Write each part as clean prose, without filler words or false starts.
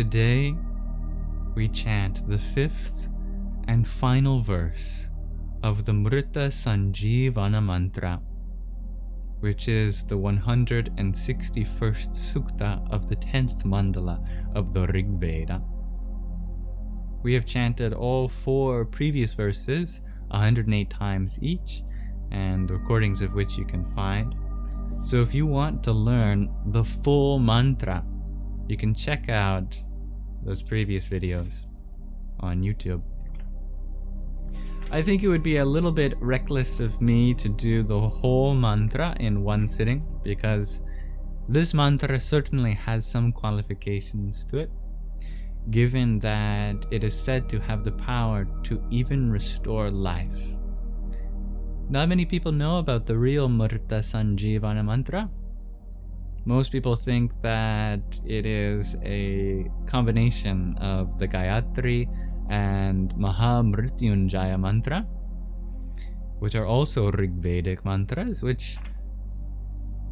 Today, we chant the 5th and final verse of the Mrtta-saṁjīvana mantra, which is the 161st sukta of the 10th mandala of the Rig Veda. We have chanted all 4 previous verses 108 times each, and recordings of which you can find. So if you want to learn the full mantra, you can check out those previous videos on YouTube. I think it would be a little bit reckless of me to do the whole mantra in one sitting, because this mantra certainly has some qualifications to it, given that it is said to have the power to even restore life. Not many people know about the real Mrtta-saṁjīvana mantra. Most people think that it is a combination of the Gayatri and Mahamrityunjaya mantra, which are also Rigvedic mantras, which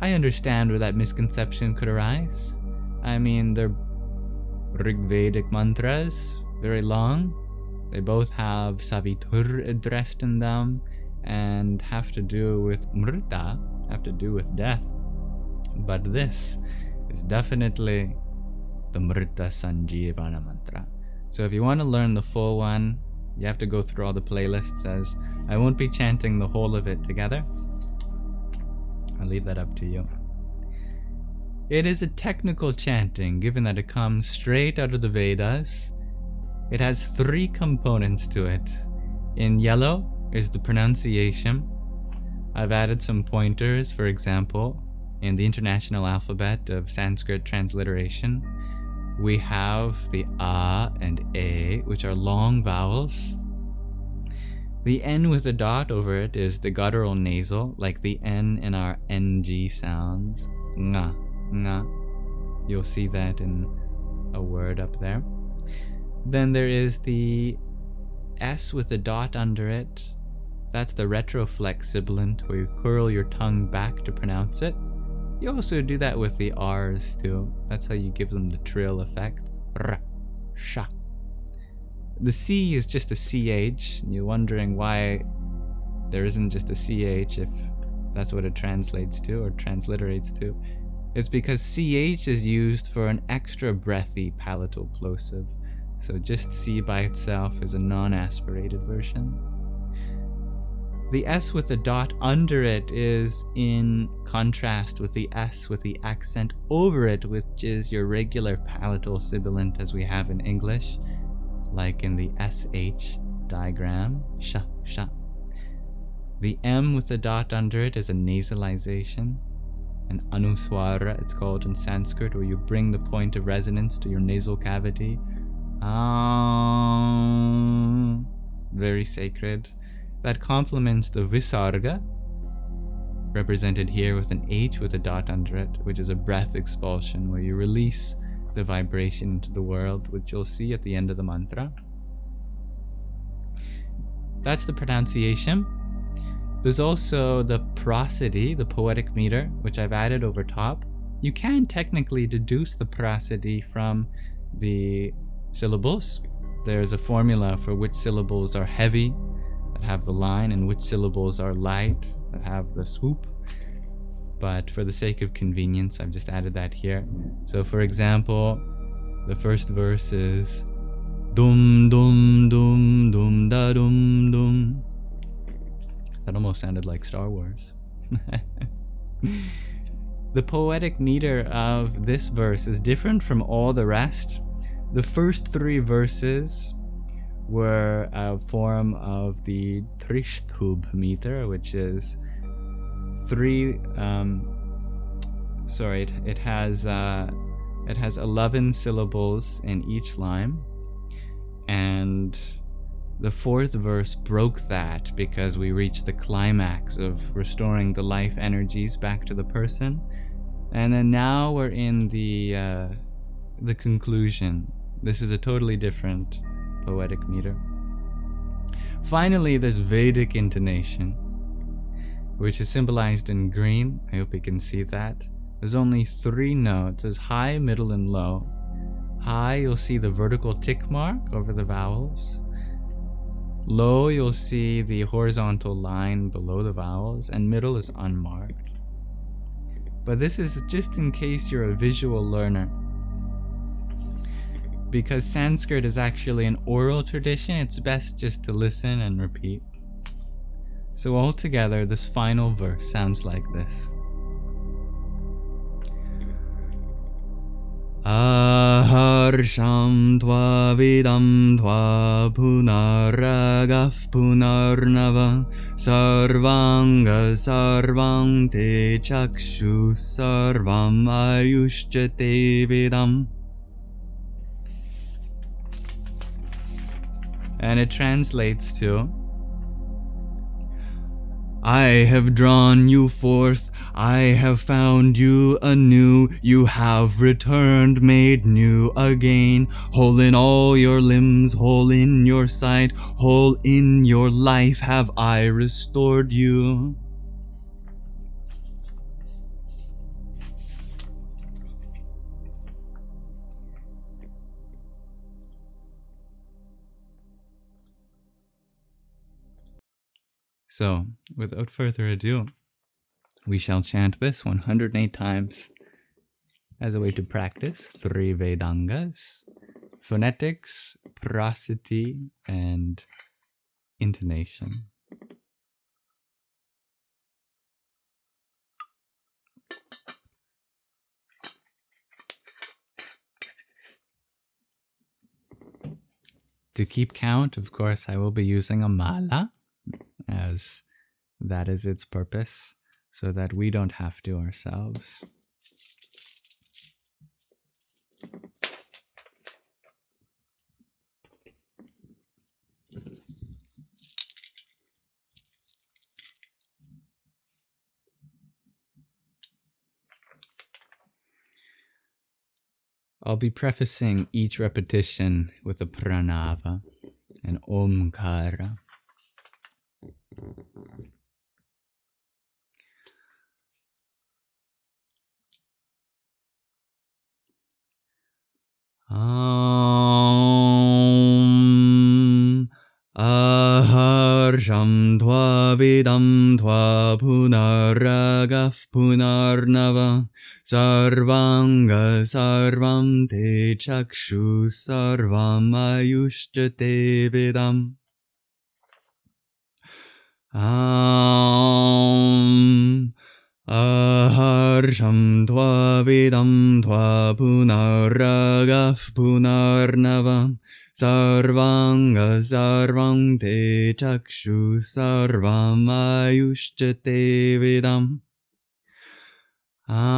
I understand where that misconception could arise. I mean, they're Rigvedic mantras, very long. They both have Savitur addressed in them and have to do with Mrta, have to do with death. But this is definitely the Mrtta-sanjiivana mantra. So if you want to learn the full one, you have to go through all the playlists, as I won't be chanting the whole of it together. I'll leave that up to you. It is a technical chanting, given that it comes straight out of the Vedas. It has 3 components to it. In yellow is the pronunciation. I've added some pointers, for example, in the International Alphabet of Sanskrit transliteration. We have the A and A, which are long vowels. The N with a dot over it is the guttural nasal, like the N in our NG sounds. Nga, nga. You'll see that in a word up there. Then there is the S with a dot under it. That's the retroflex sibilant, where you curl your tongue back to pronounce it. You also do that with the R's too. That's how you give them the trill effect. R, sha. The C is just a CH, and you're wondering why there isn't just a CH if that's what it translates to or transliterates to. It's because CH is used for an extra breathy palatal plosive. So just C by itself is a non-aspirated version. The S with the dot under it is in contrast with the S with the accent over it, which is your regular palatal sibilant as we have in English, like in the SH diagram, sha, sha. The M with the dot under it is a nasalization, an anuswara it's called in Sanskrit, where you bring the point of resonance to your nasal cavity. Very sacred. That complements the visarga, represented here with an H with a dot under it, which is a breath expulsion, where you release the vibration into the world, which you'll see at the end of the mantra. That's the pronunciation. There's also the prosody, the poetic meter, which I've added over top. You can technically deduce the prosody from the syllables. There's a formula for which syllables are heavy, that have the line, and which syllables are light, that have the swoop. But for the sake of convenience, I've just added that here. So for example, the first verse is dum dum dum dum da dum dum. That almost sounded like Star Wars. The poetic meter of this verse is different from all the rest. The first 3 verses were a form of the Trishtubh meter, which is 3. It has 11 syllables in each line, and the 4th verse broke that because we reached the climax of restoring the life energies back to the person, and then now we're in the conclusion. This is a totally different poetic meter. Finally, there's Vedic intonation, which is symbolized in green. I hope you can see that. There's only 3 notes. There's high, middle, and low. High, you'll see the vertical tick mark over the vowels. Low, you'll see the horizontal line below the vowels, and middle is unmarked. But this is just in case you're a visual learner. Because Sanskrit is actually an oral tradition, it's best just to listen and repeat. So altogether, this final verse sounds like this. Aharsham tva vidam tva punaragaf punarnava sarvanga sarvam te chakshu sarvam ayushchate vidam. And it translates to, I have drawn you forth, I have found you anew, you have returned, made new again, whole in all your limbs, whole in your sight, whole in your life have I restored you. So, without further ado, we shall chant this 108 times as a way to practice 3 Vedangas, phonetics, prosody, and intonation. To keep count, of course, I will be using a mala, as that is its purpose, so that we don't have to ourselves. I'll be prefacing each repetition with a pranāva, an omkara. Aharsham tva vidam tva punaragaf punarnava sarvanga sarvam te chakshu sarvam ayushchate vidam. Aharsham tva vidam tva punaragaf punarnava sarvanga sarvam te chakshu sarvam ayushchate vidam. Aharsham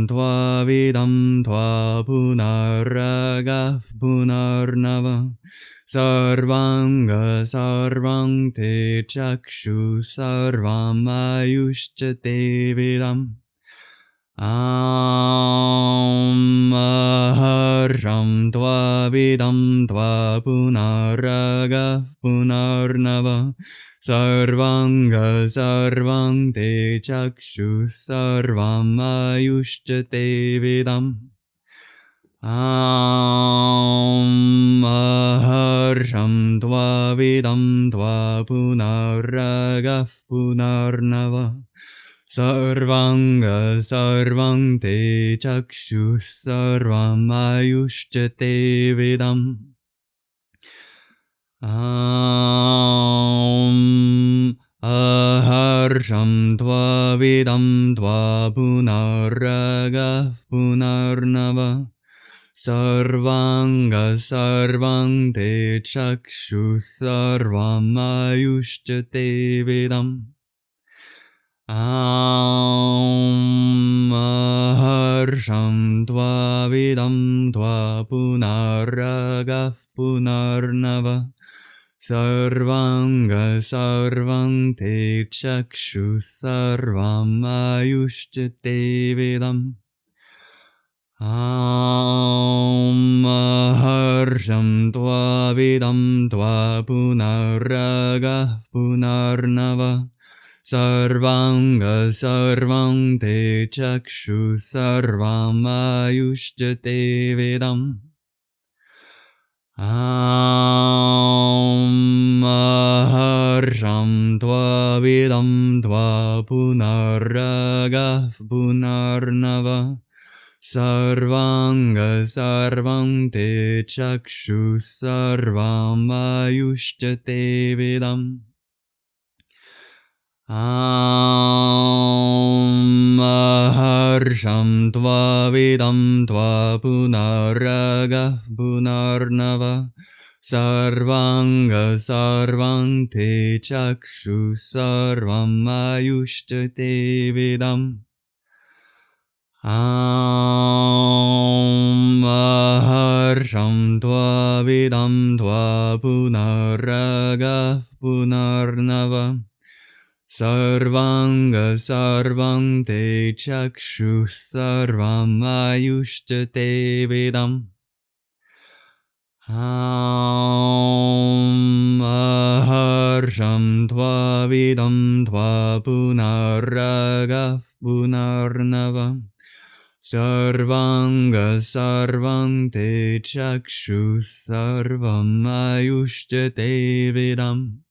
tva vidam tva punaragaf punarnava sarvanga sarvam te chakshu sarvam ayushchate vidam. Aharsham tva vidam tva punaragaf punarnava sarvanga sarvam te chakshu sarvam ayushchate vidam. Aharsham tva vidam tva punaragaf punarnava sarvanga sarvam te chakshu sarvam ayushchate vidam. Aharsham tva vidam tva punaragaf punarnava sarvanga sarvam te chakshu sarvam ayushchate vidam. Aharsham tva vidam tva punaragaf punarnava sarvanga sarvam te chakshu sarvam ayushchate vidam. Aharsham tva vidam tva punaragaf punarnava sarvanga sarvam te chakshu sarvam ayushjate vedam. Aharsham tva vidam tva punaragah punarnava sarvanga sarvam te chakshu sarvam ayushjate vidam. Aharsham tva vidam tva punaragah punarnava sarvanga sarvam te chakshu sarvam ayushjate vidam. Aharsham tva vidam tva punaragah punarnava sarvanga sarvam te chakshu sarvam ayushjate vidam. Aharsham tva vidam tva punaragah punarnava sarvanga sarvam te chakshu sarvam ayushjate vidam.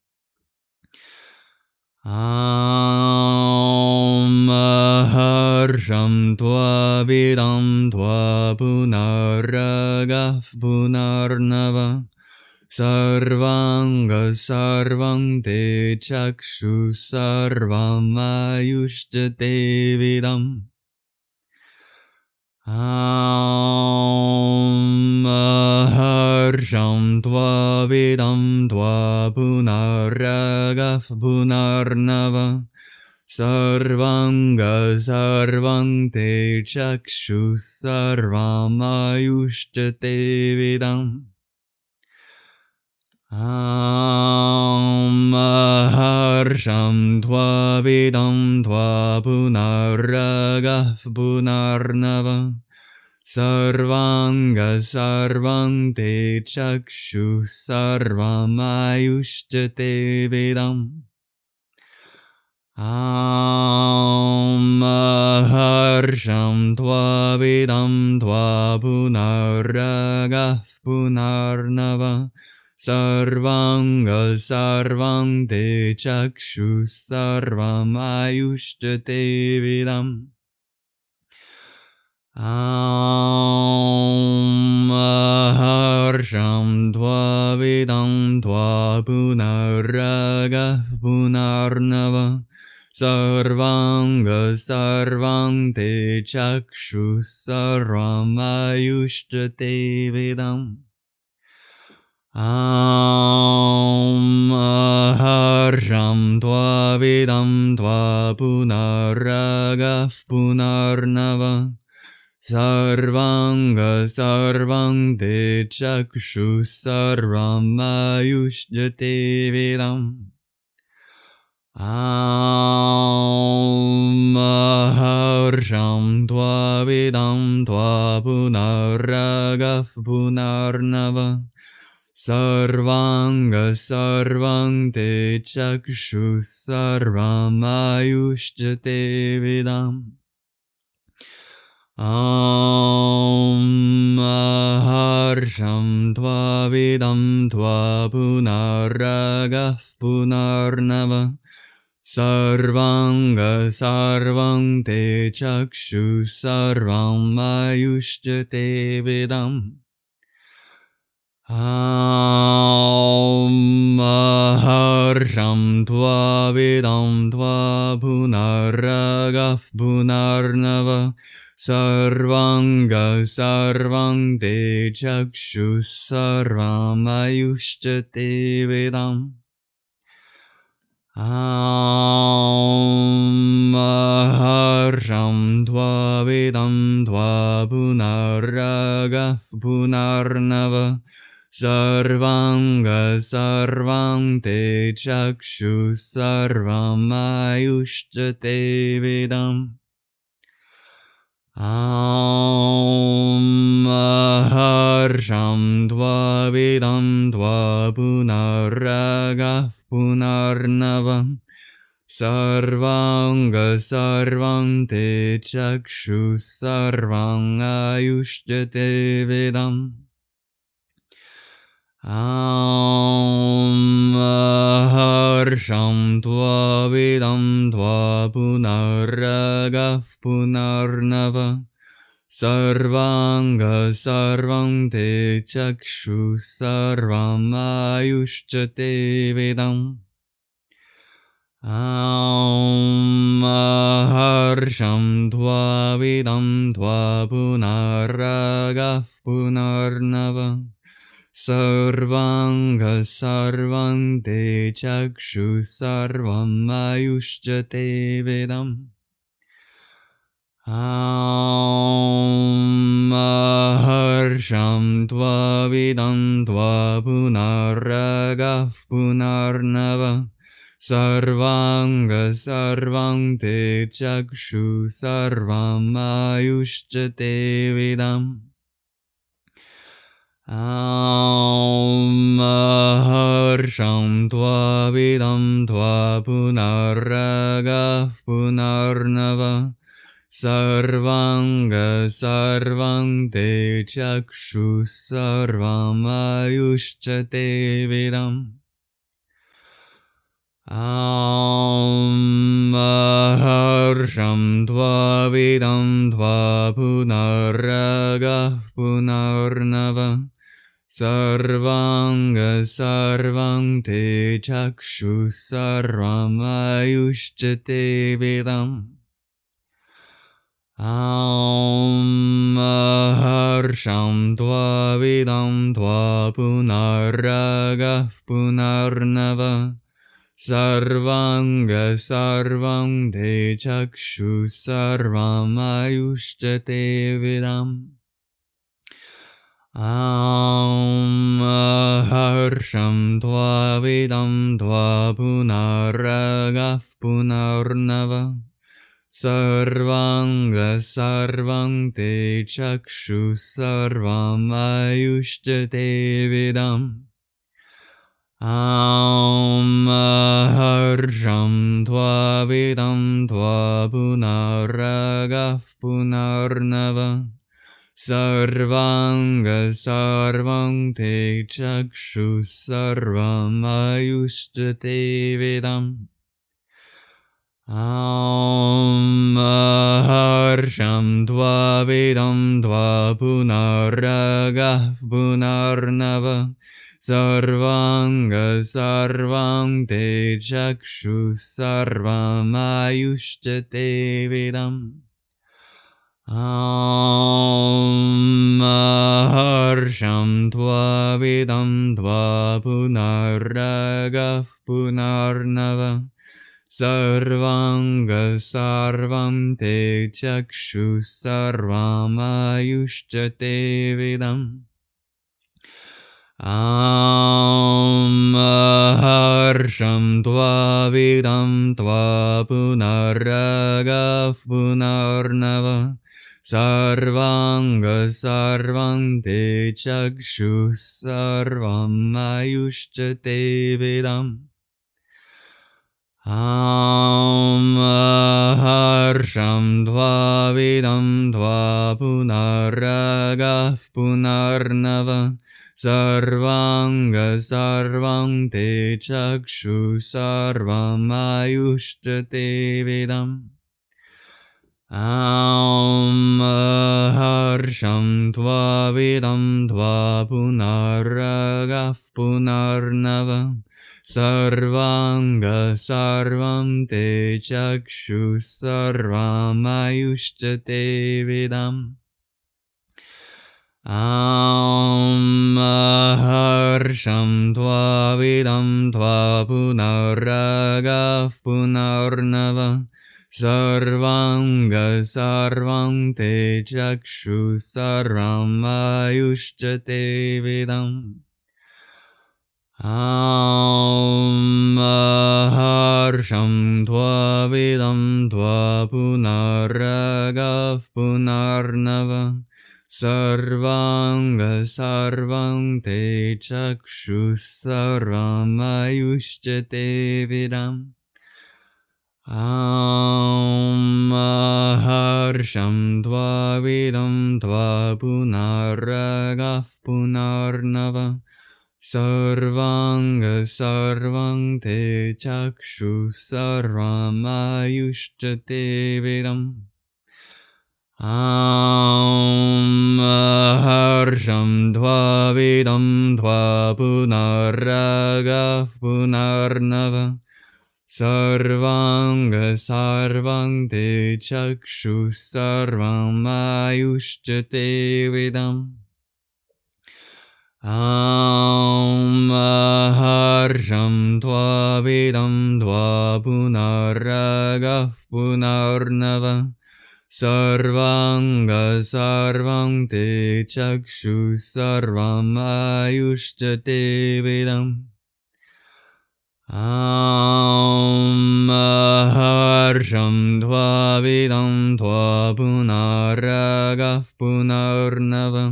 Aharsham tva vidam tva punaragah punarnava sarvanga sarvam te chakshu sarvam ayushjate vidam. Aharsham tva vidam tva punaragah punarnava sarvanga sarvam te chakshu sarvam ayushjate vidam. Aharsham tva vidam tva punaragah punarnava sarvanga sarvam te chakshu sarvam ayushjate vidam. Aharsham tva vidam tva punaragah punarnava sarvanga sarvam te chakshu sarvam ayushjate vidam. Aharsham tva vidam tva punaragah punarnava sarvanga sarvam te chakshu sarvam ayushjate vidam. Aharsham tva vidam tva punaragah punarnava sarvanga sarvam te chakshu sarvam ayushjate vidam. Aharsham tva vidam tva punaragah punarnava sarvanga sarvam te chakshu sarvam ayushjate vidam. Aharsham tva vidam tva punaragah punarnava sarvanga sarvam te chakshu sarvam ayushjate vidam. Aharsham tva vidam tva punaragah punarnava sarvanga sarvam te chakshu sarvam ayushjate vidam. Aharsham tva vidam tva punaragah punarnava sarvanga sarvam te chakshu sarvam ayushjate vidam. Aharsham tva vidam tva punaragah punarnava Sarvanga sarvam te chakshu sarvam ayushyate vedam. Harsham tva vidam tva punaragah punarnava. Sarvanga sarvam te chakshu sarvam ayushyate vedam. Harsham tva vidam tva punaragah punarnava. Sarvanga sarvam te chakshu sarvam ayushyate vedam. Harsham tva vidam tva punaragah punarnava. Sarvanga sarvam te chakshu sarvam ayushyate vedam. Harsham tva vidam tva punaragah punarnava. Sarvanga sarvam te chakshu sarvam ayushyate vedam. Harsham tva vidam tva punaragah punarnava. Sarvanga sarvam te chakshu sarvam ayushyate vedam. Harsham tva vidam tva punaragah punarnava. Sarvanga sarvam te chakshu sarvam ayushyate vedam. Harsham tva vidam tva punaragah punarnava. Sarvanga sarvam te chakshu sarvam ayushyate vedam. Harsham tva vidam tva punaragah punarnava. Sarvanga sarvam te chakshu sarvam ayushyate vedam. Harsham tva vidam tva punaragah punarnava. Sarvanga sarvam te chakshu sarvam ayushyate vedam. Harsham tva vidam tva punaragah punarnava. Sarvanga sarvam te chakshu sarvam ayushyate vedam. Harsham tva vidam tva punaragah punarnava. Sarvanga sarvam te chakshu sarvam ayushyate vedam. Harsham tva vidam tva punaragah punarnava. Sarvanga sarvam te chakshu sarvam ayushyate vedam. Harsham tva vidam tva punaragah punarnava. Sarvanga sarvam te chakshu sarvam ayushyate vedam. Harsham tva vidam tva punaragah punarnava. Sarvanga sarvam te chakshu sarvam ayushyate vedam. Harsham tva vidam tva punaragah punarnava. Sarvanga sarvam te chakshu sarvam ayushyate vedam. Harsham dvavidam dvapunaragah punarnava sarvanga sarvang te chakshu sarvam ayushchate vidam. Harsham dvavidam dvapunaragah punarnava sarvanga sarvang te chakshu sarvam ayushchate vidam. Harsham dvavidam dvapunaragah punarnava sarvanga sarvang te chakshu sarvam ayushchate vidam. Harsham dvavidam dvapunaragah punarnava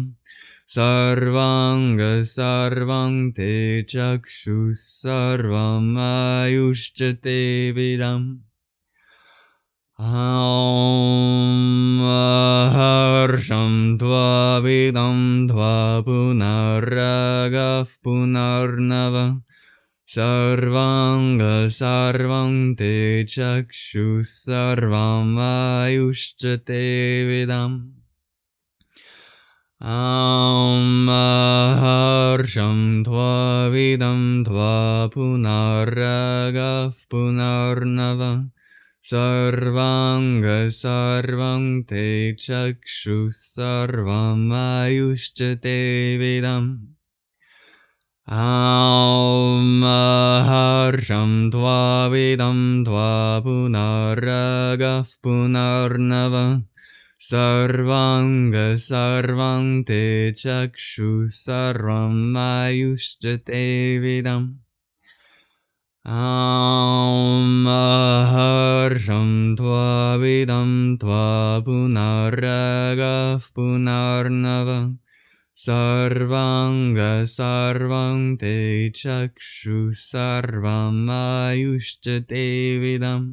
sarvanga sarvang te chakshu sarvam ayushchate vidam. Harsham dvavidam dvapunaragah punarnava sarvanga sarvang te chakshu sarvam ayushchate vidam. Harsham dvavidam dvapunaragah punarnava sarvanga sarvang te chakshu sarvam ayushchate vidam. Harsham dvavidam dvapunaragah punarnava sarvanga sarvang te chakshu sarvam ayushchate vidam. Harsham dvavidam dvapunaragah punarnava sarvanga sarvang te chakshu sarvam ayushchate vidam.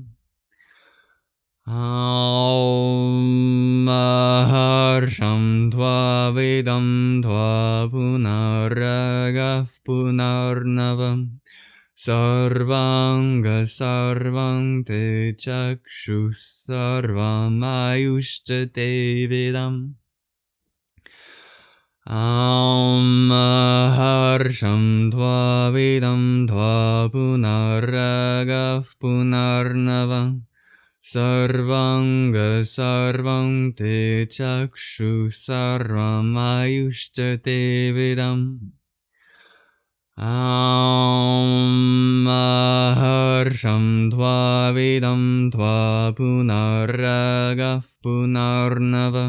Harsham dvavidam dvapunaragah punarnava sarvanga sarvang te chakshu sarvam ayushchate vidam. Harsham dvavidam dvapunaragah punarnava sarvanga sarvang te chakshu sarvam ayushchate vidam. Harsham dvavidam dvapunaragah punarnava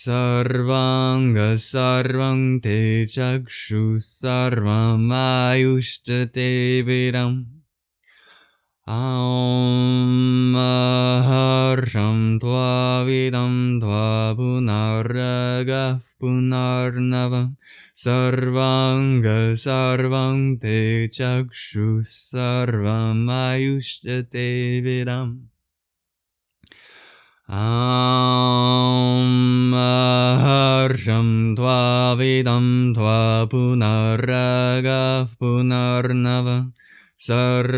sarvanga sarvang te chakshu sarvam ayushchate vidam. Harsham dvavidam dvapunaragah punarnava sarvanga sarvang te chakshu sarvam ayushchate vidam. Harsham dvavidam dvapunaragah punarnava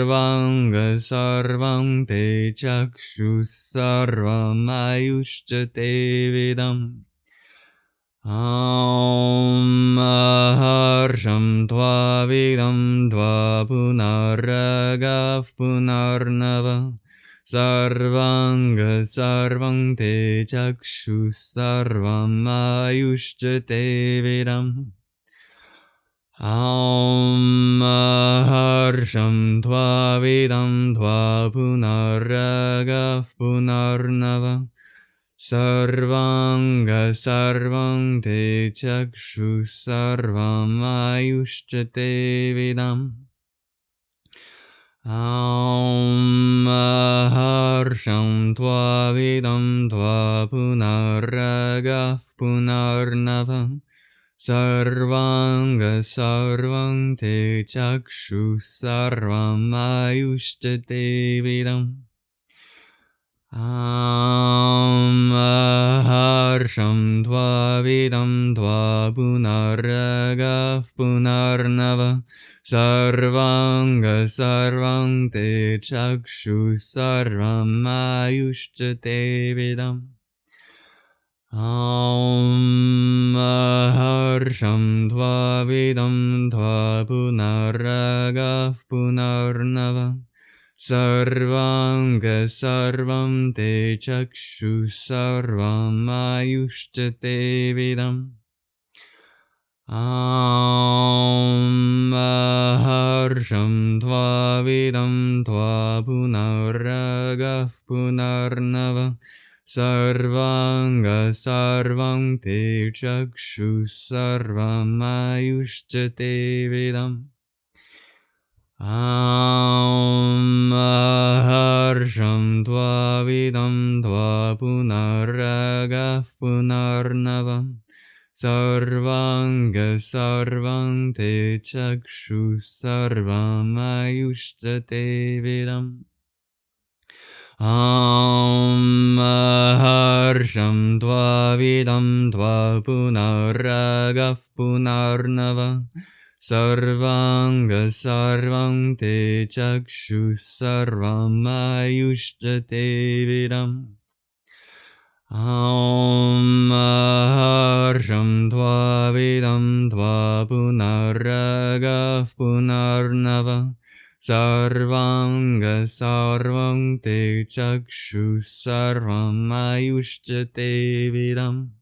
sarvanga sarvang te chakshu sarvam ayushchate vidam. Harsham dvavidam dvapunaragah punarnava sarvanga sarvang te chakshu sarvam ayushchate vidam. Harsham dvavidam dvapunaragah punarnava sarvanga sarvang te chakshu sarvam ayushchate vidam. Harsham dvavidam dvapunaragah punarnava sarvanga sarvang te chakshu sarvam ayushchate vidam. Harsham Dvavidam Dvapunaragah Punarnava Sarvanga Sarvang Te Chakshu Sarvam Ayushchate Vidam Harsham Dvavidam Dvapunaragah Punarnava Sarvanga sarvam te chakshu sarvam ayushchate vidam Harsham dvavidam dvapunaragah punarnava Sarvanga sarvam te chakshu sarvam ayushchate vidam Harsham dvavidam dvapunaragah punarnavam Sarvanga sarvam te chakshu sarvam ayushchate vidam Harsham dvavidam dvapunaragah punarnava Sarvanga sarvam te chakshu sarvam ayushchate vidam Harsham dvavidam dvapunaragah punarnava Sarvanga sarvam te chakshu sarvam ayushchate vidam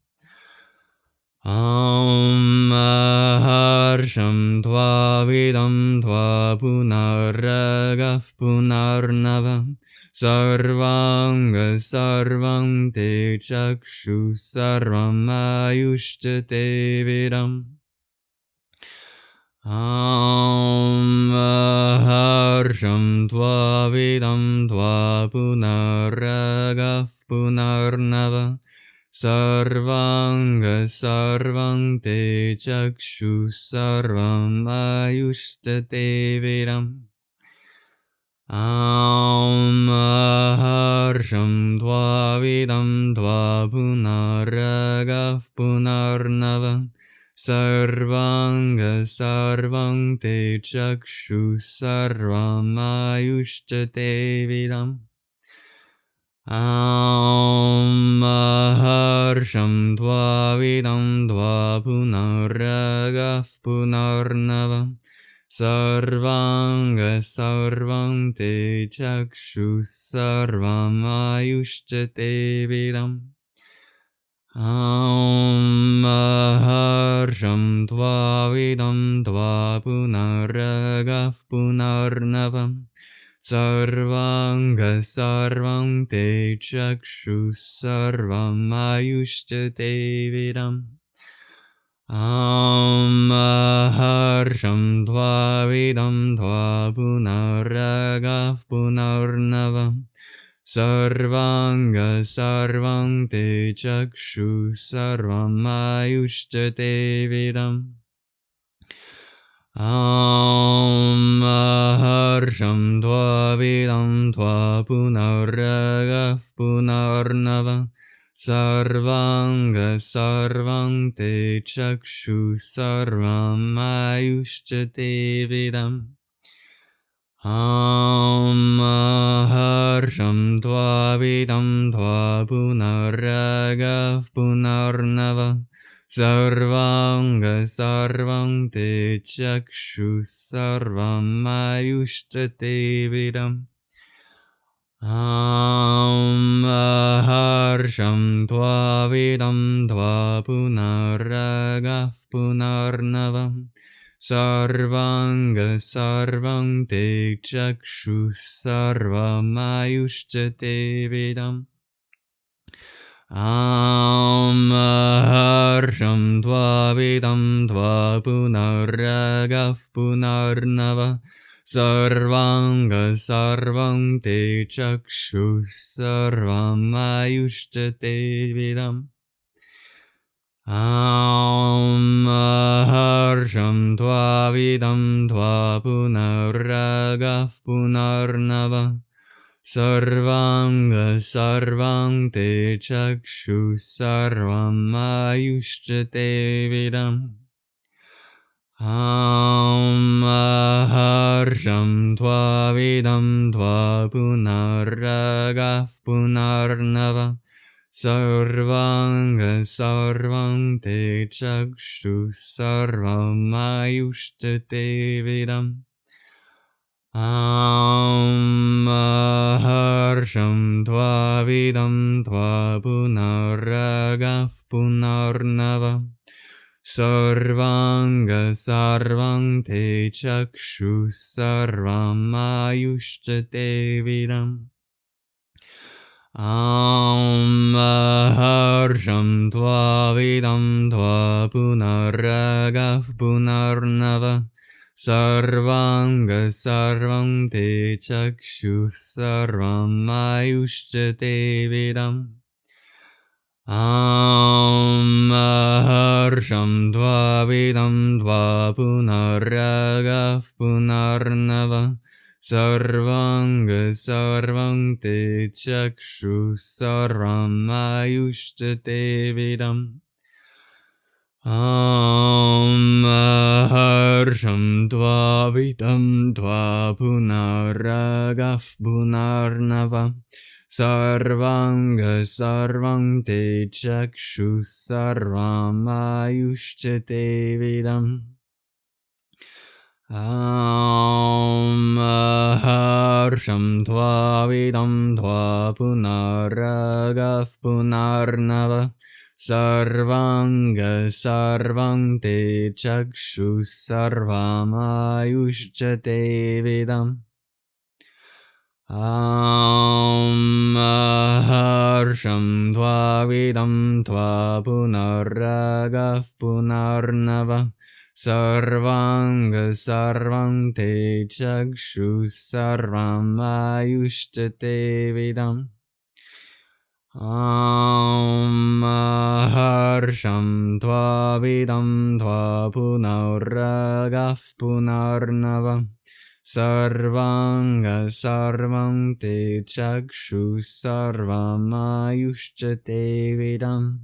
Harsham dvavidam dvapunaragah punarnava Sarvanga sarvam te chakshu sarvam ayushchate vidam Harsham dvavidam dvapunaragah punarnava Sarvanga sarvam te chakshu sarvam ayushchate vidam Harsham dvavidam dvapunaragah punarnava Sarvanga sarvam te chakshu sarvam ayushchate vidam Harsham dvavidam dvapunaragah punarnava Sarvanga sarvam te chakshu sarvam ayushchate vidam Harsham dvavidam dvapunaragah punarnava Sarvanga sarvam te chakshu sarvam ayushchate vidam Harsham dvavidam dvapunaragah punarnava Sarvanga sarvam te chakshu sarvam ayushchate vidam Harsham dvavidam dvapunaragah punarnava Sarvanga sarvam te chakshu sarvam ayushchate vidam Harsham dvavidam dvapunaragah punarnava Sarvanga sarvam te chakshu sarvam ayushchate vidam Harsham dvavidam dvapunaragah punarnava Sarvanga sarvam te chakshu sarvam ayushchate vidam Harsham dvavidam dvapunaragah punarnava Sarvanga sarvam te chakshu sarvam ayushchate vidam Harsham dvavidam dvapunaragah punarnava Sarvanga sarvang te chakshu sarvam ayushya te vidam. Aharsham tva vidam tva punaragah punarnava. Sarvanga sarvam te chakshu sarvam ayushya te vidam. Aharsham tva vidam tva punaragah punarnava. Sarvanga sarvam te chakshu sarvam ayushya te vidam. Aharsham tva vidam tva punaragah punarnava. Sarvanga sarvam te chakshu sarvam ayushya te vidam. Aharsham tva vidam tva punaragah punarnava. Sarvanga sarvam te chakshu sarvam ayushya te vidam. Aharsham tva vidam tva punaragah punarnava. Sarvanga sarvam te chakshu sarvam ayushya te vidam. Aharsham tva vidam tva punaragah punarnava. Sarvanga sarvam te chakshu sarvam ayushya te vidam. Aharsham tva vidam tva punaragah punarnava. Sarvanga sarvam te chakshu sarvam ayushya te vidam. Aharsham tva vidam tva punaragah punarnava. Sarvanga sarvam te chakshu sarvam ayushya te vidam.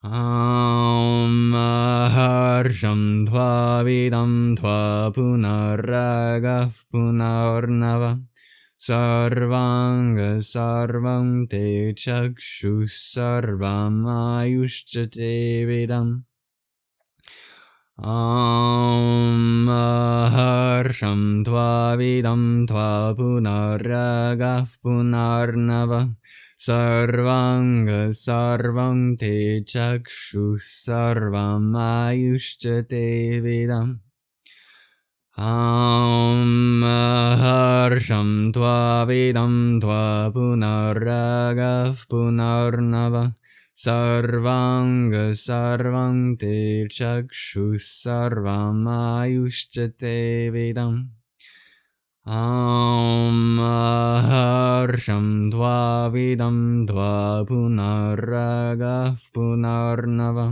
Aharsham tva vidam tva punaragah punarnava. Sarvanga sarvam te chakshu sarvam ayushya te vidam. Aharsham tva vidam tva punaragah punarnava. Sarvanga sarvam te chakshu sarvam ayushya te vidam. Aharsham tva vidam tva punaragah punarnava. Sarvanga sarvam te chakshu sarvam ayushya te vidam. Aharsham tva vidam tva punaragah punarnava.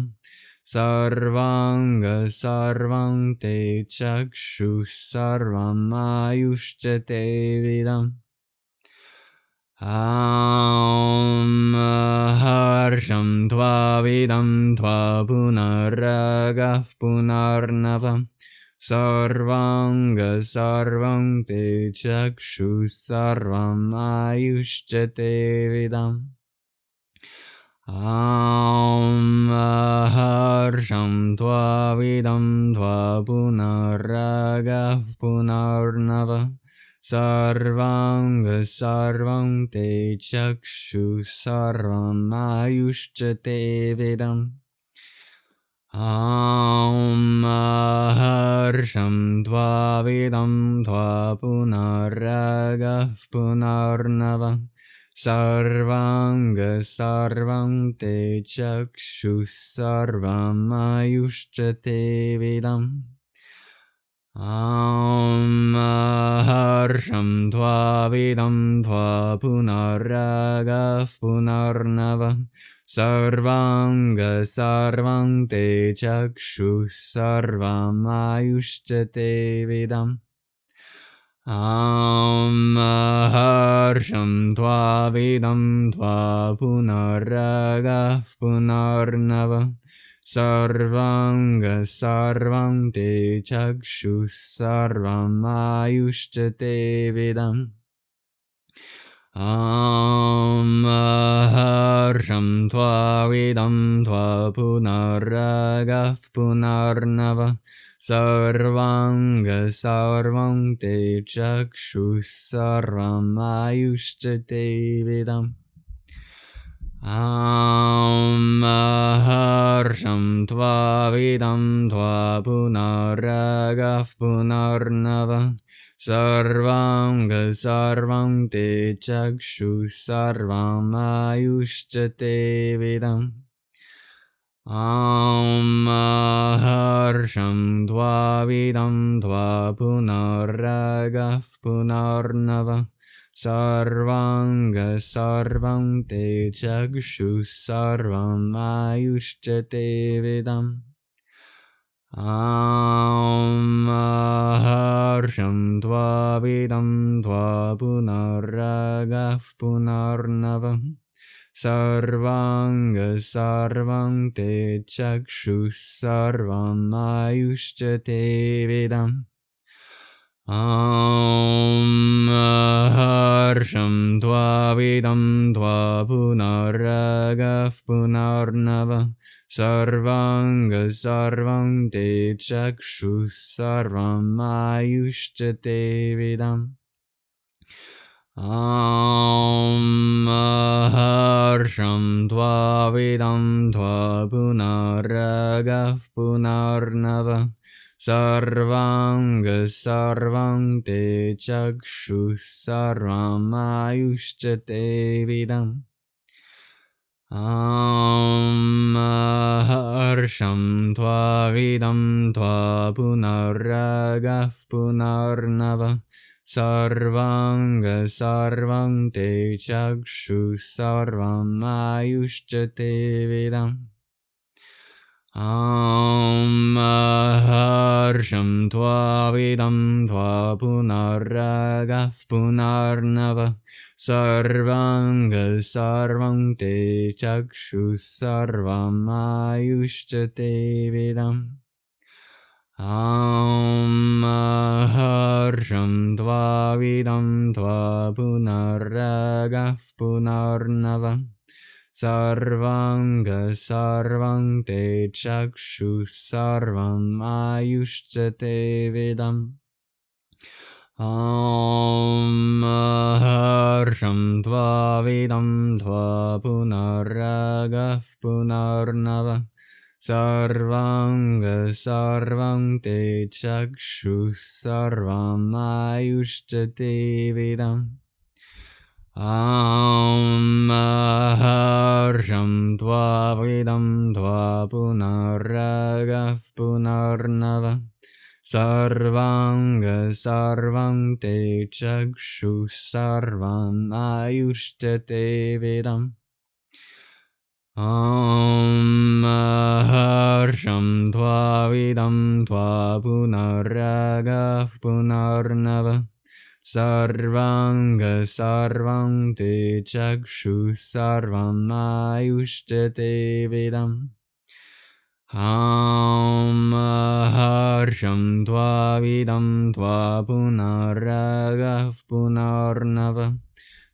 Sarvanga sarvam te chakshu sarvam ayushya te vidam. Aharsham tva vidam tva punaragah punarnava. Sarvanga sarvam te chakshu sarvam ayushya te vidam. Aharsham tva vidam tva punaragah punarnava. Sarvanga sarvam te chakshu sarvam ayushya te vidam. Aharsham tva vidam tva punaragah punarnava. Sarvanga sarvam te chakshu sarvam ayushya te vidam. Aharsham tva vidam tva punaragah punarnava. Sarvanga sarvam te chakshu sarvam ayushya te vidam. Harsham tva vidam tva punaragah punarnava sarvanga sarvam te chakshu sarvam ayushchate vidam. Harsham tva vidam tva punaragah punarnava sarvanga sarvam te chakshu sarvam ayushchate vidam. Harsham tva vidam tva punaragah punarnava sarvanga sarvam te chakshu sarvam ayushchate vidam. Harsham tva vidam tva punaragah punarnava sarvanga sarvam te chakshu sarvam ayushchate vidam. Harsham tva vidam tva punaragah punarnava sarvanga sarvam te chakshu sarvam ayushchate vidam. Harsham tva vidam tva punaragah punarnava sarvanga sarvam te chakshu sarvam ayushchate vidam. Harsham tva vidam tva punaragah punarnava sarvanga sarvam te chakshu sarvam ayushchate vidam. Harsham tva vidam tva punaragah punarnava sarvanga sarvam te chakshu sarvam ayushchate vidam. Harsham tva vidam tva punaragah punarnava sarvanga sarvam te chakshu sarvam ayushchate vidam. Harsham tva vidam tva punaragah punarnava sarvanga sarvam te chakshu sarvam ayushchate vidam. Harsham tva vidam tva punaragah punarnava sarvanga sarvam te chakshu sarvam ayushchate vidam. Harsham tva vidam tva punaragah punarnava sarvanga sarvam te chakshu sarvam ayushchate vidam. Harsham tva vidam tva punaragah punarnava sarvanga sarvam te chakshu sarvam ayushchate vidam. Harsham tva vidam tva punaragah punarnava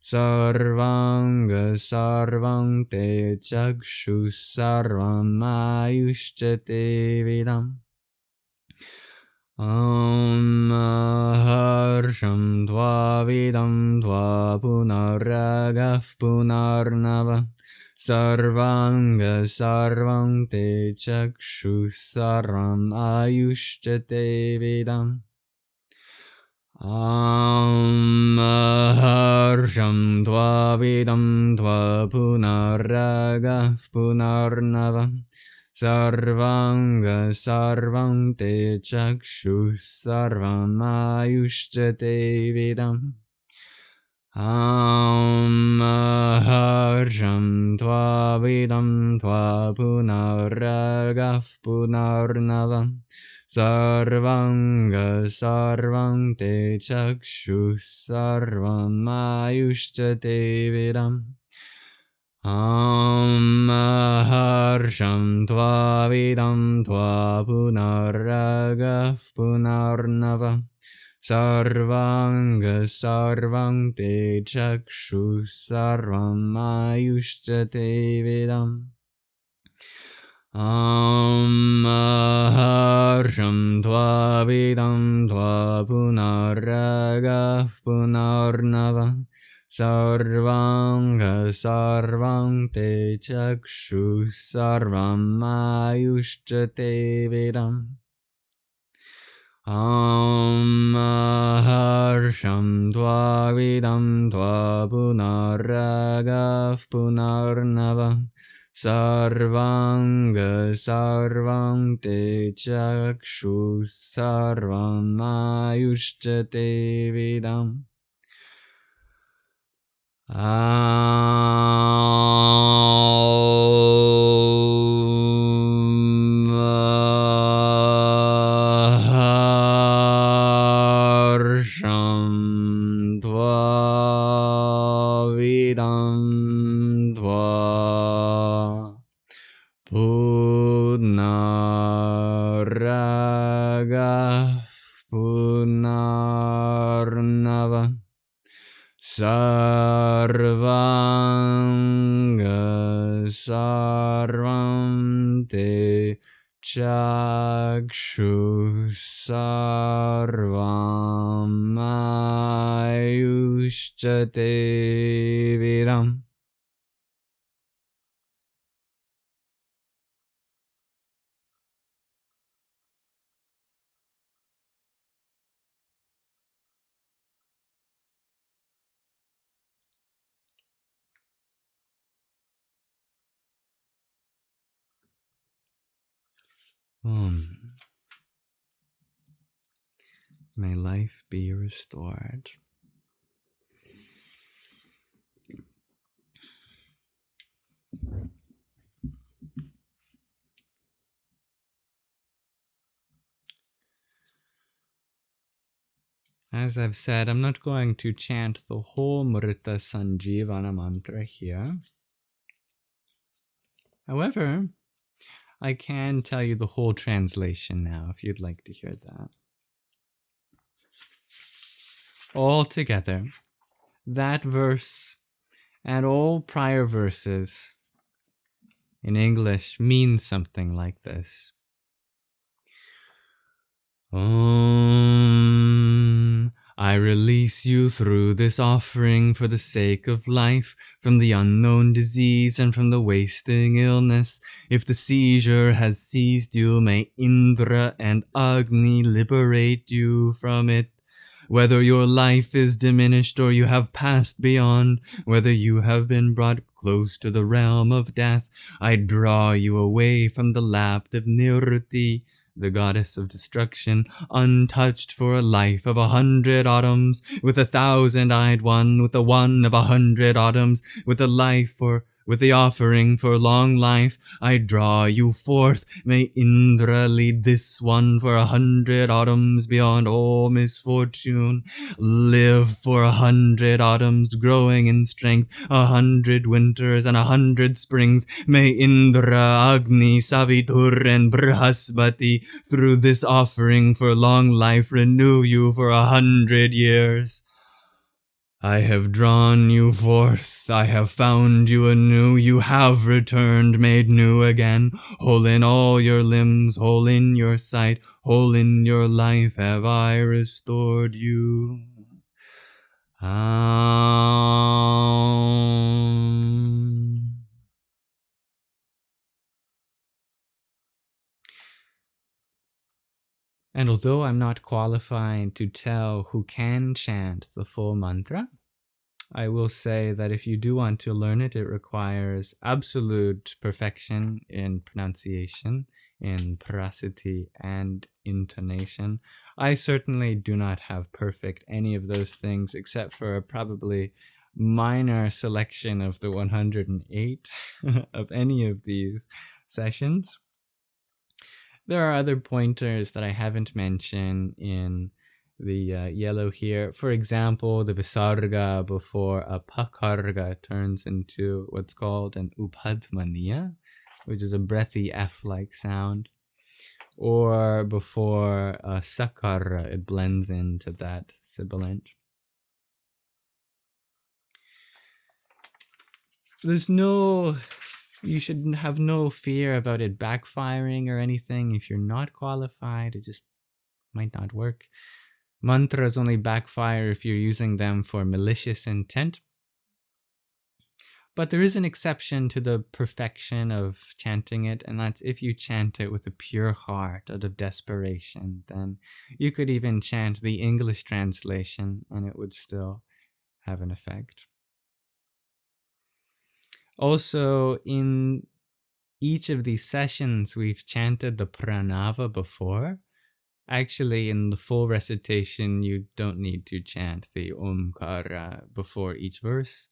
sarvanga sarvam te chakshu sarvam ayushchate vidam. Harsham tva vidam tva punaragah punarnava sarvanga sarvam te chakshu sarvam ayushchate vidam. Harsham tva vidam tva punaragah punarnava sarvanga sarvam te chakshu sarvam ayushchate vidam. Harsham tva vidam tva punaragah punarnavam sarvanga sarvam te chakshu sarvam ayushcha te vidam. Harsham tva vidam tva punaragah punarnavam sarvanga sarvam te chakshu sarvam ayushcha te vidam. Harsham tva vidam tva punaragah punarnavam sarvanga sarvam te chakshu sarvam ayushcha te vidam. Harsham tva vidam tva punaragah punarnavam sarvanga sarvam te chakshu sarvam ayushcha te vidam. Harsham tva vidam tva punaragah punarnava sarvanga sarvam te chakshu sarvam ayushcha te vidam. May life be restored. As I've said, I'm not going to chant the whole Mrtta-saṁjīvana mantra here. However, I can tell you the whole translation now, if you'd like to hear that. All together, that verse and all prior verses in English mean something like this. I release you through this offering for the sake of life, from the unknown disease and from the wasting illness. If the seizure has seized you, may Indra and Agni liberate you from it. Whether your life is diminished or you have passed beyond, whether you have been brought close to the realm of death, I draw you away from the lap of Nirti, the goddess of destruction, untouched for a life of 100 autumns, with 1,000-eyed one, with the one of 100 autumns, with the offering for long life, I draw you forth. May Indra lead this one for 100 autumns beyond all misfortune. Live for 100 autumns, growing in strength, 100 winters and 100 springs. May Indra, Agni, Savitur, and Brihaspati, through this offering for long life, renew you for 100 years. I have drawn you forth, I have found you anew, you have returned, made new again, whole in all your limbs, whole in your sight, whole in your life have I restored you. And although I'm not qualified to tell who can chant the full mantra, I will say that if you do want to learn it, it requires absolute perfection in pronunciation, in prosody, and intonation. I certainly do not have perfect any of those things, except for probably minor selection of the 108 of any of these sessions. There are other pointers that I haven't mentioned in the yellow here. For example, the visarga before a pakarga turns into what's called an upadmaniya, which is a breathy F-like sound. Or before a sakara, it blends into that sibilant. You should have no fear about it backfiring or anything. If you're not qualified, it just might not work. Mantras only backfire if you're using them for malicious intent. But there is an exception to the perfection of chanting it, and that's if you chant it with a pure heart out of desperation. Then you could even chant the English translation and it would still have an effect. Also, in each of these sessions, we've chanted the pranāva before. Actually, in the full recitation, you don't need to chant the omkara before each verse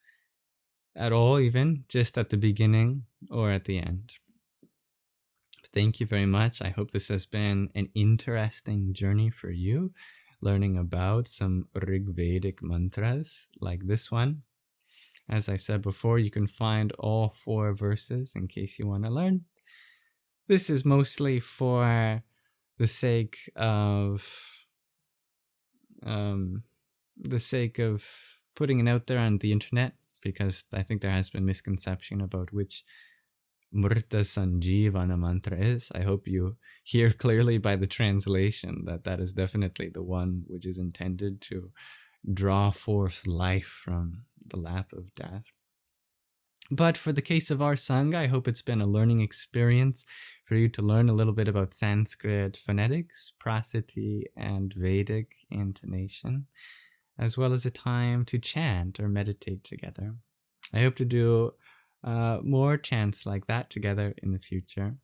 at all, even just at the beginning or at the end. Thank you very much. I hope this has been an interesting journey for you, learning about some Vedic mantras like this one. As I said before, you can find all 4 verses in case you want to learn. This is mostly for the sake of putting it out there on the internet, because I think there has been misconception about which Mrtta-saṁjīvana mantra is. I hope you hear clearly by the translation that that is definitely the one which is intended to draw forth life from the lap of death. But for the case of our Sangha, I hope it's been a learning experience for you to learn a little bit about Sanskrit phonetics, prosody, and Vedic intonation, as well as a time to chant or meditate together. I hope to do more chants like that together in the future.